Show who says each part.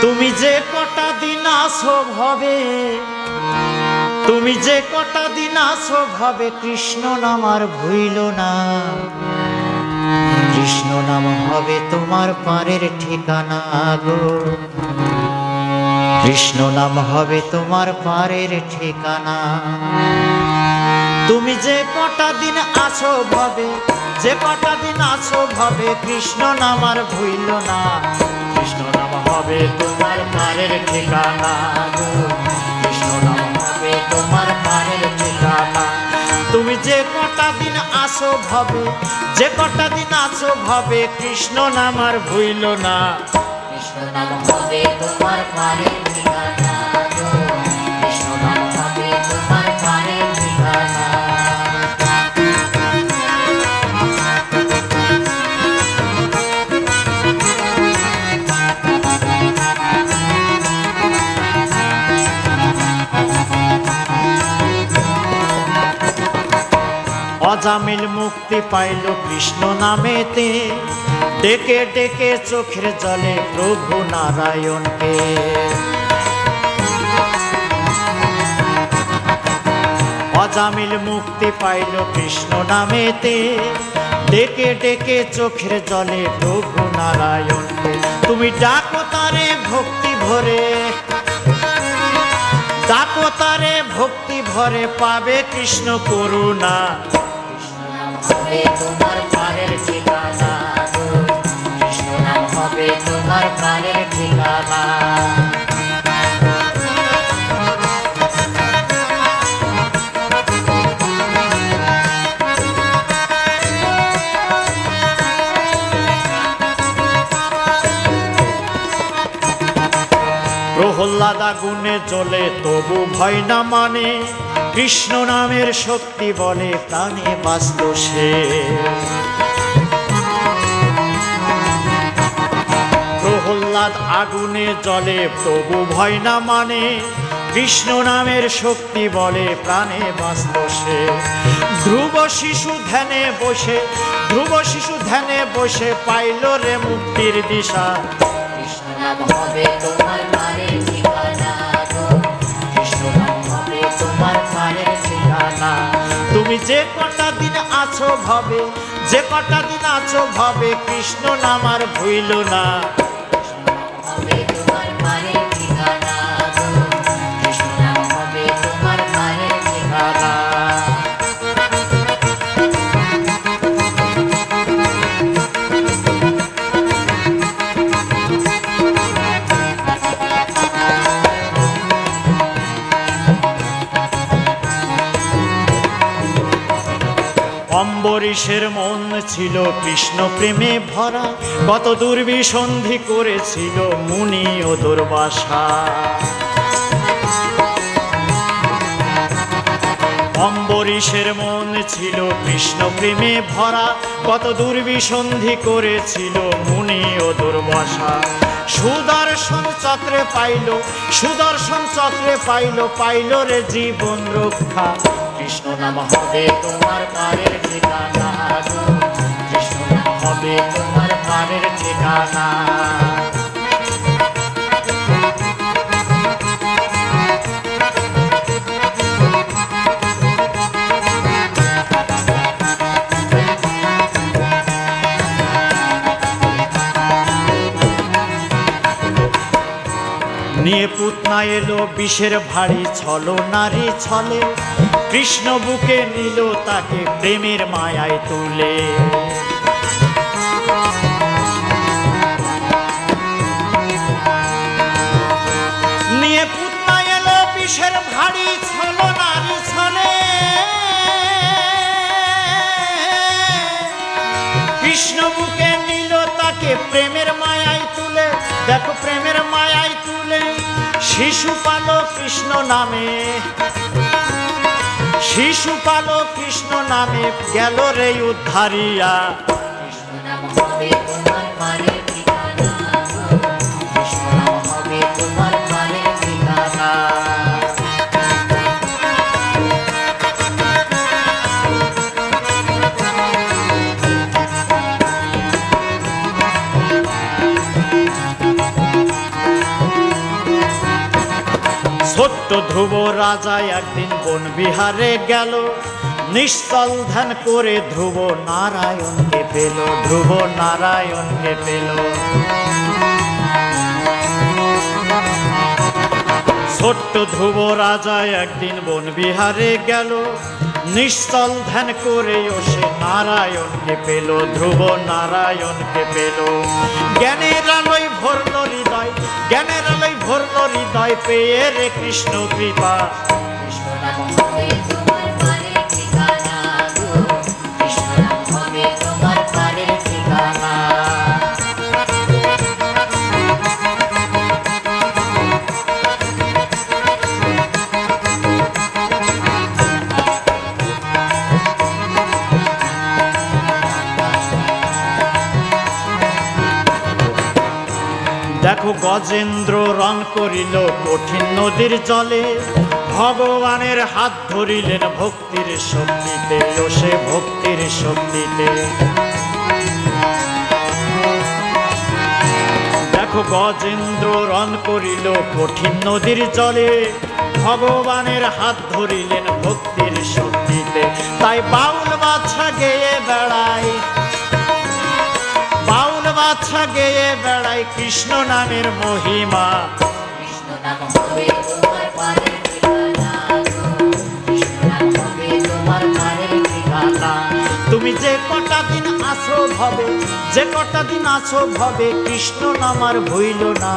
Speaker 1: তুমি যে কটা দিন আসো ভবে, তুমি যে কটা দিন আসো ভবে, কৃষ্ণ নাম আর ভুইল না। কৃষ্ণ নাম হবে তোমার পারের ঠিকানা গো, কৃষ্ণ নাম হবে তোমার পারের ঠিকানা। তুমি যে কটা দিন আছো ভবে, যে কটা দিন আছো ভবে, কৃষ্ণ নাম আর ভুইল না। কৃষ্ণ নাম হবে তোমার পারের ঠিকানা গো, কৃষ্ণ নাম হবে তোমার পারের ঠিকানা। তুমি যে কটা দিন আছো ভবে, যে কটা দিন আছো ভবে, কৃষ্ণ নাম আর ভুইল না। কৃষ্ণ নাম হবে তোমার পারের ঠিকানা গো, কৃষ্ণ নাম হবে তোমার পারের ঠিকানা। অজামিল মুক্তি পাইল কৃষ্ণ নামেতে, ডেকে ডেকে চোখের জলে প্রভু নারায়ণকে। অজামিল মুক্তি পাইল কৃষ্ণ নামেতে, ডেকে ডেকে চোখের জলে প্রভু নারায়ণকে। তুমি ডাকো তারে ভক্তি ভরে, ডাকো তারে ভক্তি ভরে, পাবে কৃষ্ণ করুণা। হবে তোমার পারের ঠিকানা গো, কৃষ্ণ নাম হবে তোমার পারের ঠিকানা। প্রহ্লাদ আগুনে জ্বলে তবু ভয় না মানে, কৃষ্ণ নামের শক্তি বলে প্রাণে বাঁচল সে। প্রহ্লাদ আগুনে জ্বলে তবু ভয় না মানে, কৃষ্ণ নামের শক্তি বলে প্রাণে বাঁচল সে। ধ্রুব শিশু ধ্যানে বসে, ধ্রুব শিশু ধ্যানে বসে, পাইল রে মুক্তির দিশা। কৃষ্ণ নাম হবে তোমার পারের ঠিকানা গো, কৃষ্ণ নাম হবে তোমার পারের ঠিকানা। তুমি যে কটা দিন আছো ভবে, যে কটা দিন আছো ভবে, কৃষ্ণ নাম আর ভুইল না। কৃষ্ণ নাম হবে তোমার পারের ঠিকানা গো, কৃষ্ণ নাম হবে তোমার পারের ঠিকানা। অম্বরীশের মন ছিল কৃষ্ণ প্রেমে ভরা, কত দুর্বিসন্ধি করেছিল মুনি ও দুর্বাসা। অম্বরীশের মন ছিল কৃষ্ণ প্রেমে ভরা, কত দুর্বিসন্ধি করেছিল মুনি ও দুর্বাসা। সুদর্শন চক্রে পাইল, সুদর্শন চক্রে পাইল, পাইল রে জীবন রক্ষা। কৃষ্ণ নাম হবে তোমার পারের ঠিকানা গো, কৃষ্ণ নাম হবে তোমার পারের ঠিকানা। নিয়ে পুতনা এলো বিষের ভারী, ছলো নারী ছলে, কৃষ্ণ বুকে নিল তাকে প্রেমের মায়ায় তুলে। নিয়ে পুতনা এলো বিষের ভারী, ছলো নারী ছলে, কৃষ্ণ বুকে নিল তাকে প্রেমের মায়ায় তুলে। দেখো প্রেমের মায়ায় তুলে শিশু পালো কৃষ্ণ নামে, শিশু পালো কৃষ্ণ নামে, গেল রে উদ্ধারিয়া। কৃষ্ণ নাম হবে তোমার পারের ঠিকানা গো, কৃষ্ণ নাম হবে তোমার পারের ঠিকানা। ছোট্ট ধ্রুব রাজা একদিন বন বিহারে গেল, নিশ্চল ধ্যান করে ধ্রুব নারায়ণকে পেল, ধ্রুব নারায়ণকে পেল। ছোট্ট ধ্রুব রাজা একদিন বন বিহারে গেল, নিশ্চল ধ্যান করেও সে নারায়ণকে পেল, ধ্রুব নারায়ণকে পেল। জ্ঞানের আলোয় ভরল হৃদয়, জ্ঞানের আলোয় ভরল হৃদয়, পেয়ে রে কৃষ্ণ কৃপা। কৃষ্ণ নাম হবে তোমার পারের ঠিকানা গো, কৃষ্ণ নাম হবে তোমার পারের ঠিকানা। দেখো গজেন্দ্র রণ করিল কঠিন নদীর জলে, ভগবানের হাত ধরিলেন ভক্তির শক্তিতে, ও সে ভক্তির শক্তিতে। দেখো গজেন্দ্র রণ করিল কঠিন নদীর জলে, ভগবানের হাত ধরিলেন ভক্তির শক্তিতে। তাই বাউল বাছা গেয়ে বেড়ায়, বাউল বাছা গেয়ে বেড়ায় কৃষ্ণ নামের মহিমা। কৃষ্ণ নাম হবে তোমার পারের ঠিকানা গো, কৃষ্ণ নাম হবে তোমার পারের ঠিকানা। তুমি যে কটা দিন আছো ভবে, যে কটা দিন আছো ভবে, কৃষ্ণ নাম আর ভুইল না।